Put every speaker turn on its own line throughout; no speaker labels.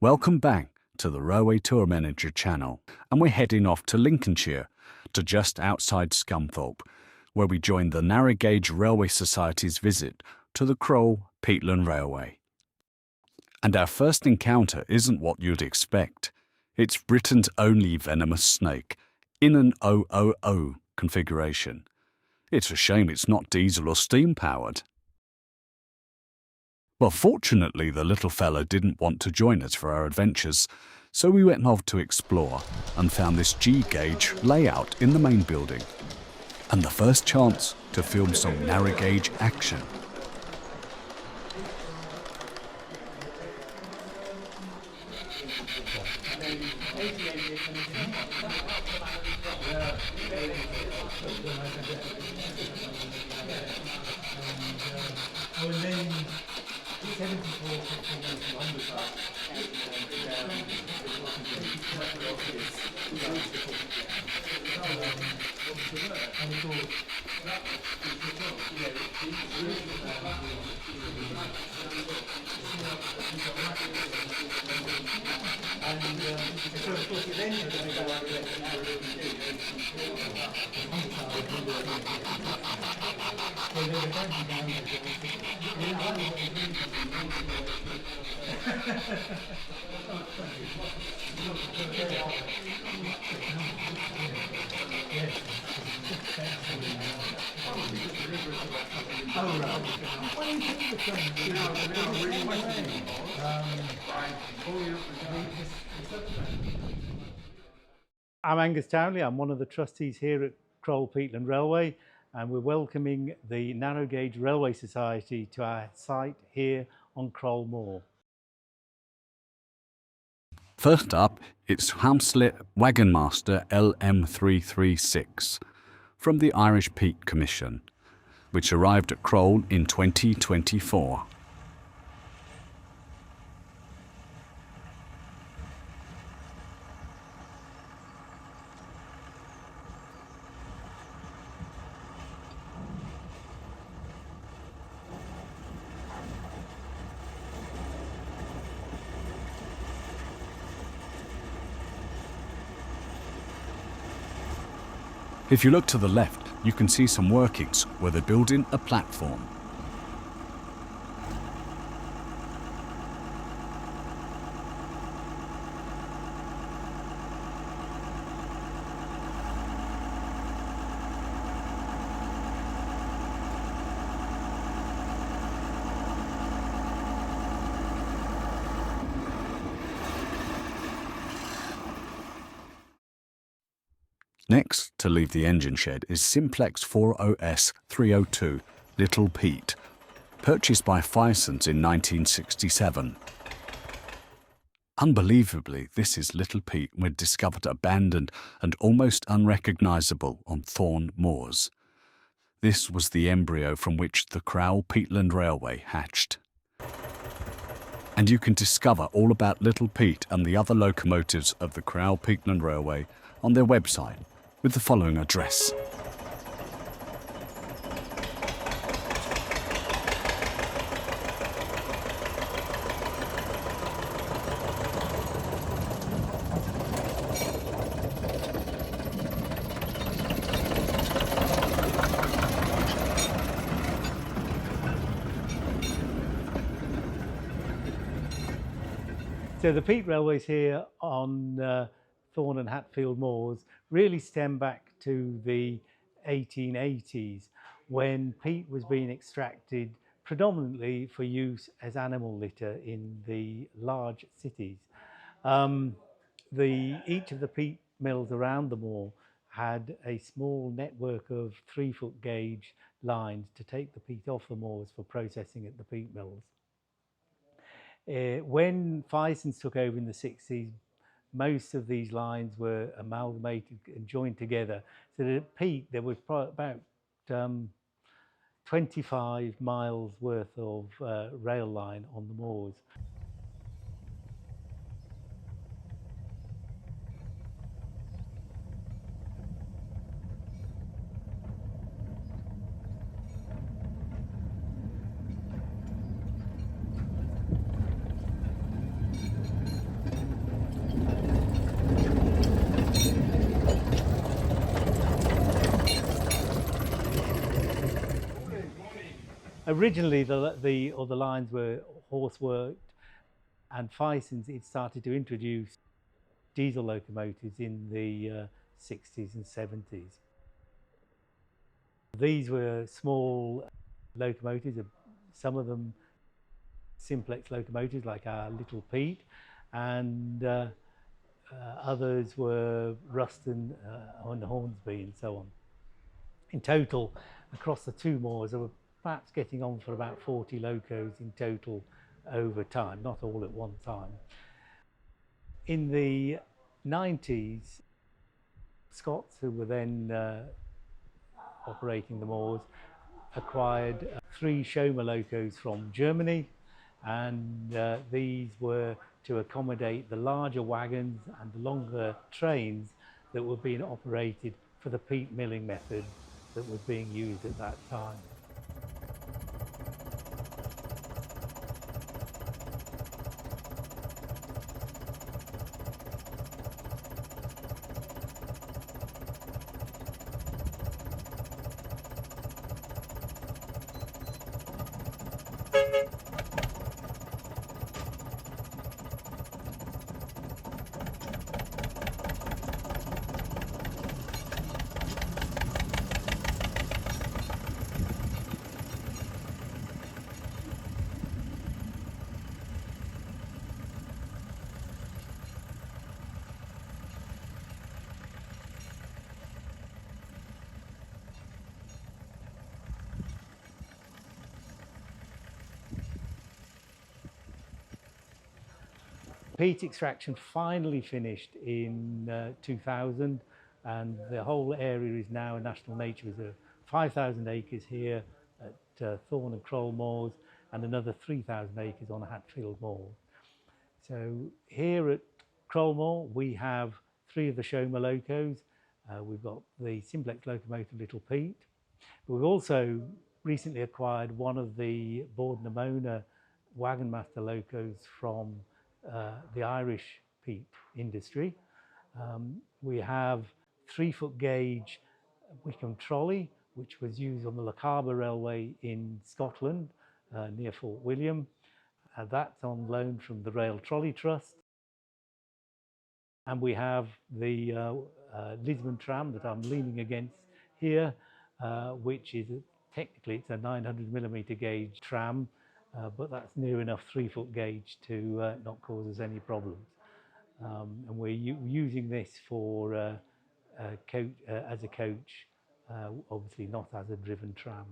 Welcome back to the Railway Tour Manager channel, and we're heading off to Lincolnshire, to just outside Scunthorpe, where we join the Narrow Gauge Railway Society's visit to the Crowle Peatland Railway. And our first encounter isn't what you'd expect. It's Britain's only venomous snake, in an OOO configuration. It's a shame it's not diesel or steam powered. Well, fortunately, the little fellow didn't want to join us for our adventures, so we went off to explore and found this G-gauge layout in the main building, and the first chance to film some narrow gauge action.
I'm Angus Townley. I'm one of the trustees here at Crowle Peatland Railway, and we're welcoming the Narrow Gauge Railway Society to our site here on Crowle Moor.
First up, it's Hamslet Wagonmaster LM336 from the Irish Peat Commission, which arrived at Crowle in 2024. If you look to the left, you can see some workings where they're building a platform. Next to leave the engine shed is Simplex 40S 302 Little Peat, purchased by Fisons in 1967. Unbelievably, this is Little Peat when discovered abandoned and almost unrecognisable on Thorne Moors. This was the embryo from which the Crowle Peatland Railway hatched. And you can discover all about Little Peat and the other locomotives of the Crowle Peatland Railway on their website, with the following address.
So the peat railways here on Thorne and Hatfield Moors really stem back to the 1880s, when peat was being extracted predominantly for use as animal litter in the large cities. Each of the peat mills around the moor had a small network of 3-foot gauge lines to take the peat off the moors for processing at the peat mills. When Fisons took over in the 60s, most of these lines were amalgamated and joined together, so that at peak there was about 25 miles worth of rail line on the moors. Originally, the lines were horse worked, and Fison's it started to introduce diesel locomotives in the 60s and 70s. These were small locomotives, some of them simplex locomotives like our little Peat, and others were Ruston and Hornsby and so on. In total, across the two moors, there were perhaps getting on for about 40 locos in total over time, not all at one time. In the 90s, Scots, who were then operating the moors, acquired 3 Schomer locos from Germany, and these were to accommodate the larger wagons and the longer trains that were being operated for the peat milling method that was being used at that time. Peat extraction finally finished in 2000, and the whole area is now a National Nature Reserve. 5,000 acres here at Thorne and Crowle Moors, and another 3,000 acres on Hatfield Moor. So here at Crowle Moor we have 3 of the Schomer locos. We've got the simplex locomotive Little Peat. But we've also recently acquired one of the Borden-Amona wagon master locos from the Irish peat industry. We have 3-foot gauge Wickham trolley, which was used on the Lochaber Railway in Scotland near Fort William. That's on loan from the Rail Trolley Trust. And we have the Lisbon tram that I'm leaning against here, which is technically it's a 900mm gauge tram, but that's near enough 3-foot gauge to not cause us any problems. And we're using this for as a coach, obviously not as a driven tram.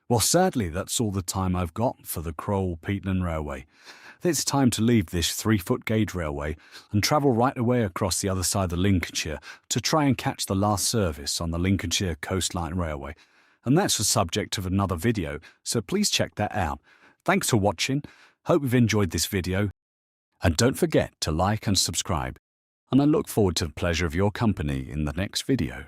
Well, sadly, that's all the time I've got for the Crowle Peatland Railway. It's time to leave this 3-foot gauge railway and travel right away across the other side of Lincolnshire to try and catch the last service on the Lincolnshire Coast Light Railway. And that's the subject of another video, so please check that out. Thanks for watching. Hope you've enjoyed this video. And don't forget to like and subscribe. And I look forward to the pleasure of your company in the next video.